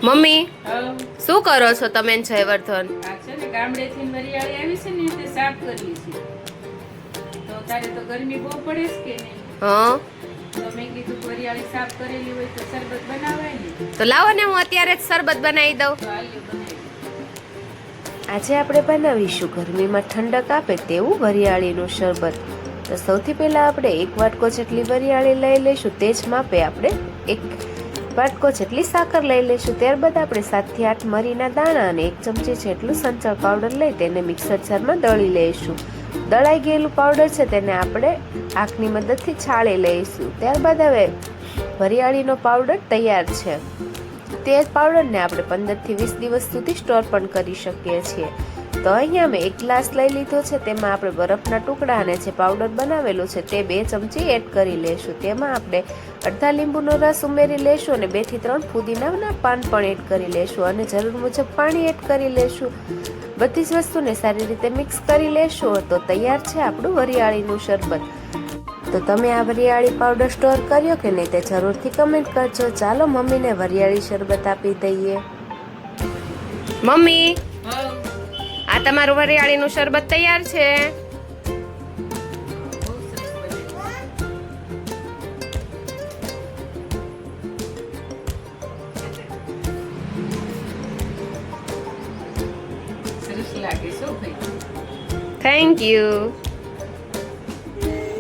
Mummy હવ શું કરો છો તમે ને જયવર્ધન? આ છે ને ગામડેથી વરિયાળી આવી છે ને તે સાફ કરી છે. તો તારે તો ગરમી બહુ પડે છે કે નહીં? હા તો મેં કીધું વરિયાળી સાફ કરેલી હોય તો શરબત બનાવાય ને. તો લાવો ને હું અત્યારે જ શરબત બનાવી દઉં. તો આલ્યો બનાવી. આજે આપણે બનાવીશું ગરમીમાં ઠંડક આપે તેવું વરિયાળીનું શરબત. તો સૌથી પહેલા આપણે 1 વાટકો જેટલી વરિયાળી લઈ લઈશું. તે જ માપે આપણે 1 વાટકો જેટલી સાકર લઈ લઈશું. ત્યારબાદ આપણે 7 થી 8 મરીના દાણા અને 1 ચમચી જેટલું સંચળ પાવડર લઈ તેને મિક્સર જારમાં દળી લઈશું. દળાઈ ગયેલું પાવડર છે તેને આપણે આંખની મદદથી છાળી લઈશું. ત્યારબાદ હવે વરિયાળીનો પાવડર તૈયાર છે. તે પાવડરને આપણે 15 થી 20 દિવસ સુધી સ્ટોર પણ કરી શકીએ છીએ. તો અહીંયા મેં 1 ગ્લાસ લઈ લીધો છે. તેમાં આપણે બરફના ટુકડા અને જે પાવડર બનાવેલો છે તે 2 ચમચી એડ કરી લઈશું. તેમાં આપણે અડધા લીંબુનો રસ ઉમેરી લઈશું અને 2 થી 3 ફુદીનાના પાન પણ એડ કરી લઈશું અને જરૂર મુજબ પાણી એડ કરી લઈશું. બધી જ વસ્તુને સારી રીતે મિક્સ કરી લેશું. તો તૈયાર છે આપણું વરિયાળીનું શરબત. તો તમે આ વરિયાળી પાવડર સ્ટોર કર્યો કે નહીં તે જરૂરથી કમેન્ટ કરજો. ચાલો મમ્મીને વરિયાળી શરબત આપી દઈએ. મમ્મી હવ આ તમારું વરિયાળીનું શરબત તૈયાર છે. બહુ સરસ બને. સરસ લાગે છે હો ભાઈ. Thank you.